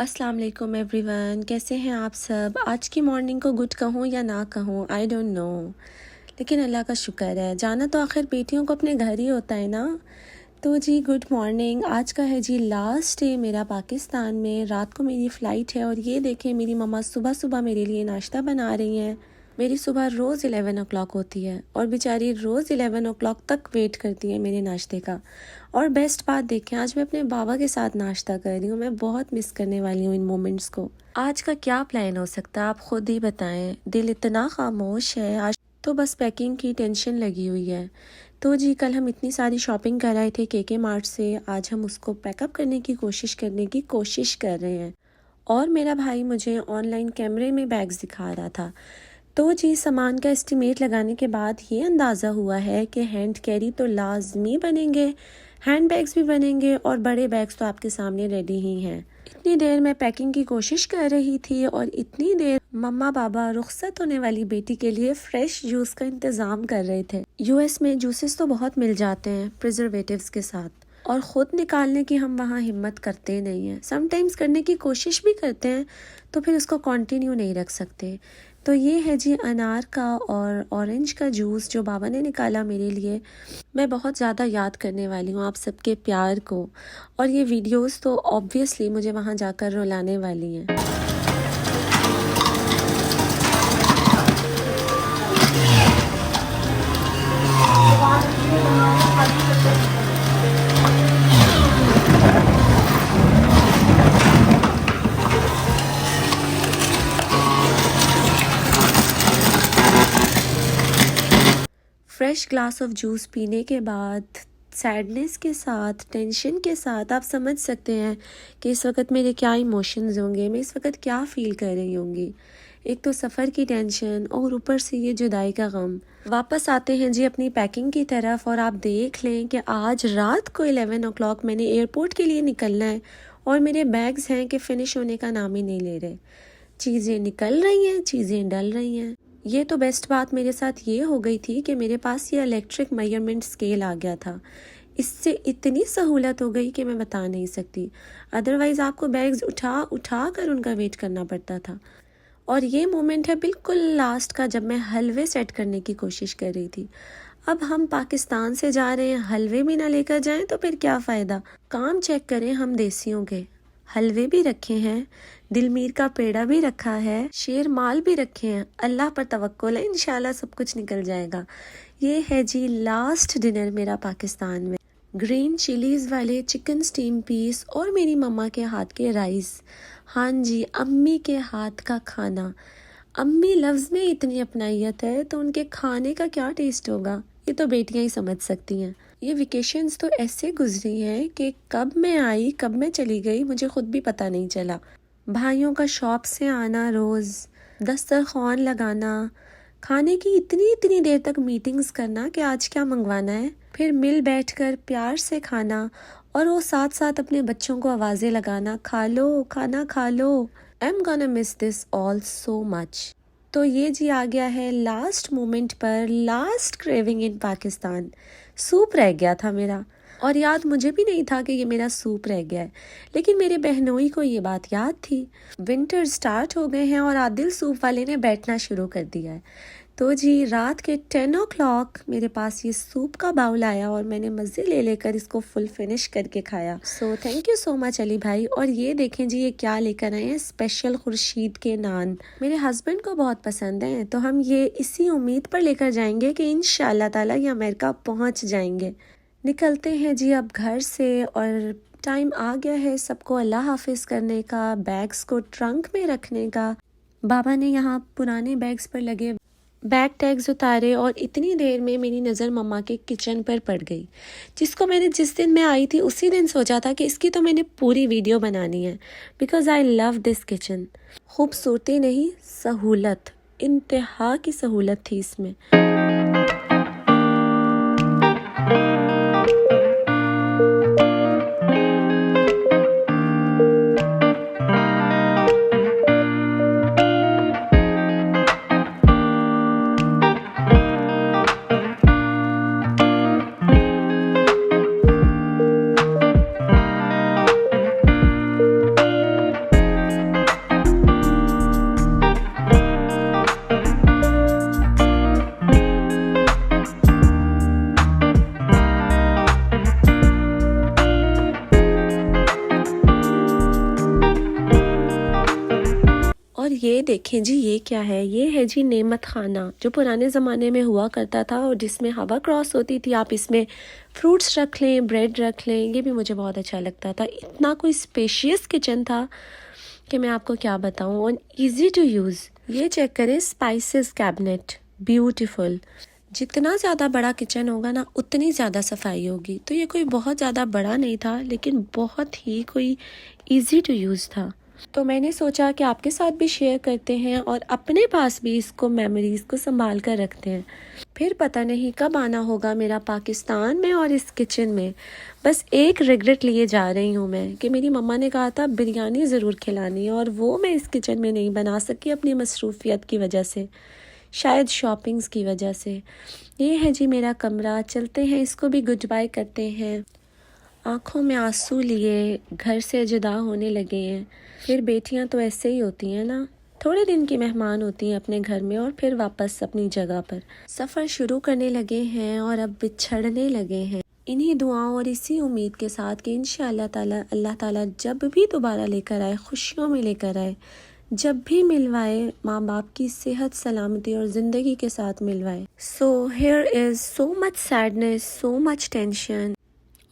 अस्सलाम वालेकुम एवरीवन, कैसे हैं आप सब। आज की मॉर्निंग को गुड कहूँ या ना कहूँ, आई डोंट नो, लेकिन अल्लाह का शुक्र है, जाना तो आखिर बेटियों को अपने घर ही होता है ना। तो जी गुड मॉर्निंग। आज का है जी लास्ट डे मेरा पाकिस्तान में। रात को मेरी फ़्लाइट है और ये देखें मेरी मम्मा सुबह सुबह मेरे लिए नाश्ता बना रही हैं। मेरी सुबह रोज़ 11 ओ क्लॉक होती है और बेचारी रोज़ 11 ओ क्लॉक तक वेट करती है मेरे नाश्ते का। और बेस्ट बात देखें, आज मैं अपने बाबा के साथ नाश्ता कर रही हूँ। मैं बहुत मिस करने वाली हूँ इन मोमेंट्स को। आज का क्या प्लान हो सकता है आप खुद ही बताएं। दिल इतना खामोश है आज तो, बस पैकिंग की टेंशन लगी हुई है। तो जी कल हम इतनी सारी शॉपिंग कर आए थे के मार्ट से, आज हम उसको पैकअप करने की कोशिश कर रहे हैं। और मेरा भाई मुझे ऑनलाइन कैमरे में बैग्स दिखा रहा था। तो जी सामान का एस्टिमेट लगाने के बाद ये अंदाज़ा हुआ है कि हैंड कैरी तो लाजमी बनेंगे, हैंड बैग्स भी बनेंगे और बड़े बैग्स तो आपके सामने रेडी ही हैं। इतनी देर मैं पैकिंग की कोशिश कर रही थी और इतनी देर मम्मा बाबा रुखसत होने वाली बेटी के लिए फ्रेश जूस का इंतज़ाम कर रहे थे। यूएस में जूसेस तो बहुत मिल जाते हैं प्रिजर्वेटिव्स के साथ, और ख़ुद निकालने की हम वहाँ हिम्मत करते नहीं हैं। समटाइम्स करने की कोशिश भी करते हैं तो फिर उसको कंटिन्यू नहीं रख सकते। तो ये है जी अनार का और ऑरेंज का जूस जो बाबा ने निकाला मेरे लिए। मैं बहुत ज़्यादा याद करने वाली हूँ आप सबके प्यार को, और ये वीडियोस तो ऑब्वियसली मुझे वहाँ जाकर रुलाने वाली हैं। फ्रेश ग्लास ऑफ जूस पीने के बाद सैडनेस के साथ, टेंशन के साथ आप समझ सकते हैं कि इस वक्त मेरे क्या इमोशंस होंगे, मैं इस वक्त क्या फ़ील कर रही होंगी। एक तो सफ़र की टेंशन और ऊपर से ये जुदाई का गम। वापस आते हैं जी अपनी पैकिंग की तरफ, और आप देख लें कि आज रात को 11 ओ क्लॉक मैंने एयरपोर्ट के लिए निकलना है और मेरे बैग्स हैं कि फ़िनिश होने का नाम ही नहीं ले रहे। चीज़ें निकल रही हैं, चीज़ें डल रही हैं। ये तो बेस्ट बात मेरे साथ ये हो गई थी कि मेरे पास ये इलेक्ट्रिक मेजरमेंट स्केल आ गया था। इससे इतनी सहूलत हो गई कि मैं बता नहीं सकती। अदरवाइज़ आपको बैग्स उठा उठा कर उनका वेट करना पड़ता था। और ये मोमेंट है बिल्कुल लास्ट का, जब मैं हलवे सेट करने की कोशिश कर रही थी। अब हम पाकिस्तान से जा रहे हैं, हलवे भी ना लेकर जाएं तो फिर क्या फ़ायदा। काम चेक करें हम देसियों के, हलवे भी रखे हैं, दिलमीर का पेड़ा भी रखा है, शेर माल भी रखे हैं। अल्लाह पर तवक्कुल है, इंशाल्लाह सब कुछ निकल जाएगा। ये है जी लास्ट डिनर मेरा पाकिस्तान में। ग्रीन चिलीज़ वाले चिकन स्टीम पीस और मेरी मम्मा के हाथ के राइस। हाँ जी, अम्मी के हाथ का खाना। अम्मी लफ्ज़ में इतनी अपनाइयत है तो उनके खाने का क्या टेस्ट होगा, ये तो बेटियां ही समझ सकती हैं। ये वेकेशंस तो ऐसे गुजरी हैं कि कब मैं आई कब मैं चली गई मुझे खुद भी पता नहीं चला। भाइयों का शॉप से आना रोज़, दस्तरखान लगाना, खाने की इतनी इतनी देर तक मीटिंग्स करना कि आज क्या मंगवाना है, फिर मिल बैठकर प्यार से खाना, और वो साथ साथ अपने बच्चों को आवाज़ें लगाना, खा लो खाना खा लो। I am gonna miss this all so much. तो ये जी आ गया है लास्ट मोमेंट पर, last craving in Pakistan. Soup रह गया था मेरा, और याद मुझे भी नहीं था कि ये मेरा सूप रह गया है, लेकिन मेरे बहनोई को ये बात याद थी। विंटर स्टार्ट हो गए हैं और आदिल सूप वाले ने बैठना शुरू कर दिया है। तो जी रात के 10 ओ क्लॉक मेरे पास ये सूप का बाउल आया और मैंने मज़े ले लेकर इसको फुल फिनिश करके खाया। So thank you so much Ali भाई। और ये देखें जी ये क्या लेकर आए हैं, स्पेशल खुर्शीद के नान। मेरे हस्बैंड को बहुत पसंद हैं, तो हम ये इसी उम्मीद पर लेकर जाएंगे कि इंशाल्लाह ताला ये अमेरिका पहुंच जाएंगे। निकलते हैं जी अब घर से, और टाइम आ गया है सबको अल्लाह हाफिज़ करने का, बैग्स को ट्रंक में रखने का। बाबा ने यहाँ पुराने बैग्स पर लगे बैग टैग्स उतारे और इतनी देर में मेरी नज़र मम्मा के किचन पर पड़ गई, जिसको मैंने जिस दिन मैं आई थी उसी दिन सोचा था कि इसकी तो मैंने पूरी वीडियो बनानी है, because I love this kitchen. खूबसूरती नहीं, सहूलत, इंतहा की सहूलत थी इसमें। ये देखें जी, ये क्या है? ये है जी नेमत खाना, जो पुराने ज़माने में हुआ करता था और जिसमें हवा क्रॉस होती थी। आप इसमें फ्रूट्स रख लें, ब्रेड रख लें, ये भी मुझे बहुत अच्छा लगता था। इतना कोई स्पेशियस किचन था कि मैं आपको क्या बताऊँ, और ईजी टू यूज़। ये चेक करें, स्पाइसेस कैबिनेट, ब्यूटीफुल। जितना ज़्यादा बड़ा किचन होगा ना, उतनी ज़्यादा सफाई होगी। तो ये कोई बहुत ज़्यादा बड़ा नहीं था, लेकिन बहुत ही कोई ईजी टू यूज़ था। तो मैंने सोचा कि आपके साथ भी शेयर करते हैं और अपने पास भी इसको, मेमोरीज़ को संभाल कर रखते हैं। फिर पता नहीं कब आना होगा मेरा पाकिस्तान में और इस किचन में। बस एक रिग्रेट लिए जा रही हूँ मैं कि मेरी मम्मा ने कहा था बिरयानी ज़रूर खिलानी है, और वो मैं इस किचन में नहीं बना सकी अपनी मसरूफियत की वजह से, शायद शॉपिंग्स की वजह से। ये है जी मेरा कमरा। चलते हैं, इसको भी गुड बाय करते हैं। आँखों में आंसू लिए घर से जुदा होने लगे हैं। फिर बेटियां तो ऐसे ही होती हैं ना, थोड़े दिन की मेहमान होती हैं अपने घर में और फिर वापस अपनी जगह पर। सफ़र शुरू करने लगे हैं और अब बिछड़ने लगे हैं। इन्हीं दुआओं और इसी उम्मीद के साथ कि इंशाअल्लाह ताला, अल्लाह ताला जब भी दोबारा लेकर आए, खुशियों में लेकर आए, जब भी मिलवाए, माँ बाप की सेहत, सलामती और ज़िंदगी के साथ मिलवाए। So here is so much sadness, so much tension,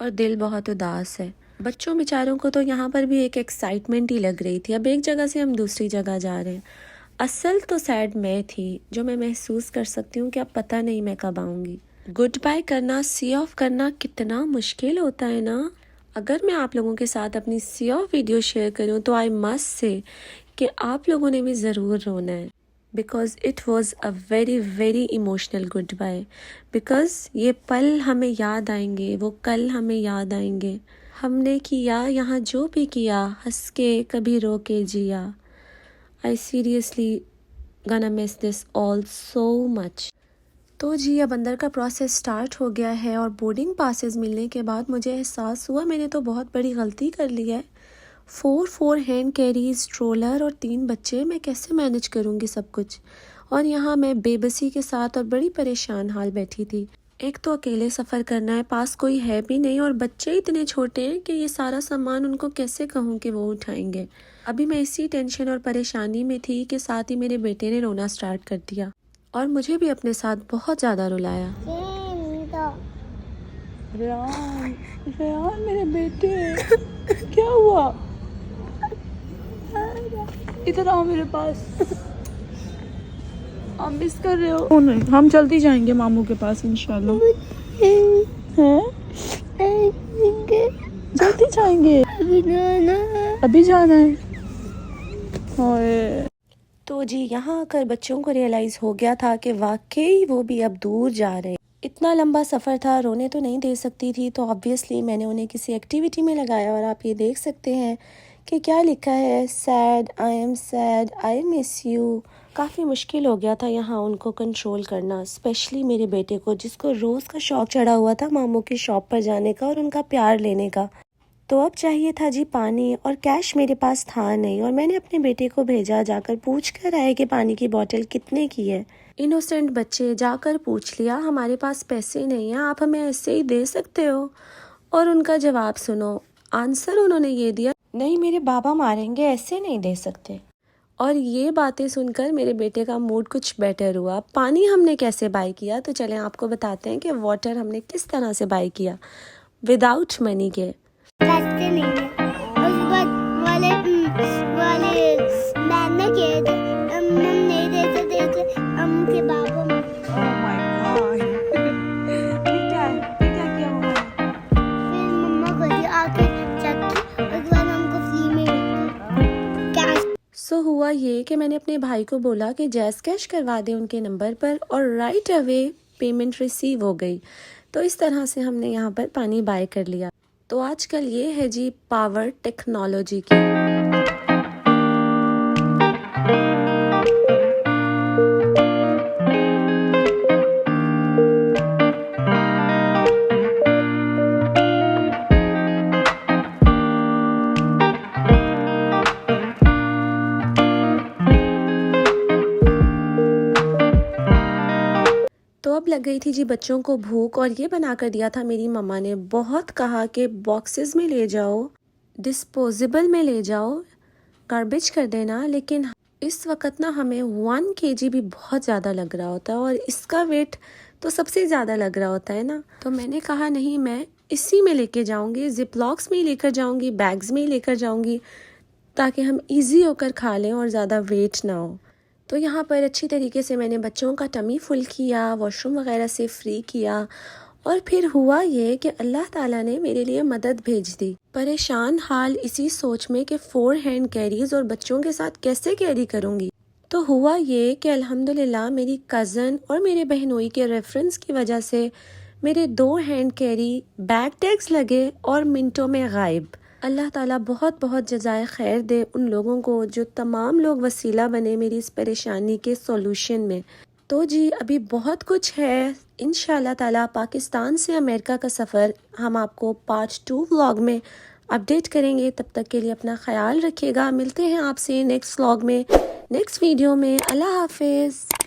और दिल बहुत उदास है। बच्चों बेचारों को तो यहाँ पर भी एक एक्साइटमेंट ही लग रही थी। अब एक जगह से हम दूसरी जगह जा रहे हैं। असल तो सैड मैं थी, जो मैं महसूस कर सकती हूँ कि अब पता नहीं मैं कब आऊँगी। गुड बाय करना, सी ऑफ करना कितना मुश्किल होता है ना। अगर मैं आप लोगों के साथ अपनी सी ऑफ वीडियो शेयर करूँ तो आई मस्ट से कि आप लोगों ने भी ज़रूर रोना है, because it was a very very emotional goodbye. Because ये पल हमें याद आएंगे, वो कल हमें याद आएंगे। हमने किया यहाँ जो भी किया, हंस के कभी रो के जिया। आई सीरियसली गना miss this all so much. तो जी अब अंदर का प्रोसेस स्टार्ट हो गया है, और बोर्डिंग पासेस मिलने के बाद मुझे एहसास हुआ मैंने तो बहुत बड़ी गलती कर ली है। 4 हैंड कैरीज, ट्रोलर और 3 बच्चे, मैं कैसे मैनेज करूँगी सब कुछ। और यहाँ मैं बेबसी के साथ और बड़ी परेशान हाल बैठी थी। एक तो अकेले सफ़र करना है, पास कोई है भी नहीं, और बच्चे इतने छोटे हैं कि ये सारा सामान उनको कैसे कहूँ कि वो उठाएंगे। अभी मैं इसी टेंशन और परेशानी में थी कि साथ ही मेरे बेटे ने रोना स्टार्ट कर दिया, और मुझे भी अपने साथ बहुत ज़्यादा रुलाया। रेहान, रेहान मेरे बेटे, क्या हुआ? इधर आओ मेरे पास। आप मिस कर रहे हो? नहीं, हम जल्दी जाएंगे मामू के पास इंशाल्लाह। हैं? जल्दी जाएंगे। अभी जाना है। ओए। तो जी यहाँ आकर बच्चों को रियलाइज़ हो गया था कि वाकई वो भी अब दूर जा रहे हैं। इतना लंबा सफ़र था, रोने तो नहीं दे सकती थी, तो ऑब्वियसली मैंने उन्हें किसी एक्टिविटी में लगाया। और आप ये देख सकते हैं कि क्या लिखा है, sad, I am sad, I miss you. काफ़ी मुश्किल हो गया था यहाँ उनको कंट्रोल करना, स्पेशली मेरे बेटे को, जिसको रोज़ का शौक़ चढ़ा हुआ था मामू की शॉप पर जाने का और उनका प्यार लेने का। तो अब चाहिए था जी पानी, और कैश मेरे पास था नहीं, और मैंने अपने बेटे को भेजा जाकर पूछ कर आए कि पानी की बोतल कितने की है। इनोसेंट बच्चे, जाकर पूछ लिया हमारे पास पैसे नहीं हैं, आप हमें ऐसे ही दे सकते हो। और उनका जवाब सुनो, आंसर उन्होंने ये दिया, नहीं मेरे बाबा मारेंगे, ऐसे नहीं दे सकते। और ये बातें सुनकर मेरे बेटे का मूड कुछ बेटर हुआ। पानी हमने कैसे बाय किया, तो चलें आपको बताते हैं कि वाटर हमने किस तरह से बाय किया विदाउट मनी के। सो हुआ ये कि मैंने अपने भाई को बोला कि जैज़ कैश करवा दे उनके नंबर पर, और राइट अवे पेमेंट रिसीव हो गई। तो इस तरह से हमने यहाँ पर पानी बाय कर लिया। तो आजकल ये है जी पावर टेक्नोलॉजी की। तो अब लग गई थी जी बच्चों को भूख, और ये बना कर दिया था मेरी मम्मा ने। बहुत कहा कि बॉक्सेस में ले जाओ, डिस्पोजेबल में ले जाओ, गार्बेज कर देना, लेकिन इस वक्त ना हमें 1 kg भी बहुत ज़्यादा लग रहा होता है और इसका वेट तो सबसे ज़्यादा लग रहा होता है ना। तो मैंने कहा नहीं, मैं इसी में लेके जाऊंगी, जिपलॉक्स में ही लेकर जाऊंगी, बैग्स में ही लेकर जाऊंगी, ताकि हम इजी होकर खा लें और ज़्यादा वेट ना हो। तो यहाँ पर अच्छी तरीके से मैंने बच्चों का टमी फुल किया, वॉशरूम वगैरह से फ्री किया, और फिर हुआ ये कि अल्लाह ताला ने मेरे लिए मदद भेज दी। परेशान हाल इसी सोच में कि 4 हैंड कैरीज और बच्चों के साथ कैसे कैरी करूँगी। तो हुआ ये कि अल्हम्दुलिल्लाह मेरी कज़न और मेरे बहनोई के रेफरेंस की वजह से मेरे 2 हैंड कैरी बैग टैग्स लगे और मिनटों में गायब। अल्लाह ताला बहुत बहुत जज़ाए खैर दे उन लोगों को जो तमाम लोग वसीला बने मेरी इस परेशानी के सॉल्यूशन में। तो जी अभी बहुत कुछ है, इंशाल्लाह ताला पाकिस्तान से अमेरिका का सफ़र हम आपको पार्ट 2 व्लॉग में अपडेट करेंगे। तब तक के लिए अपना ख्याल रखिएगा। मिलते हैं आपसे नेक्स्ट व्लॉग में, नेक्स्ट वीडियो में। अल्लाह हाफिज़।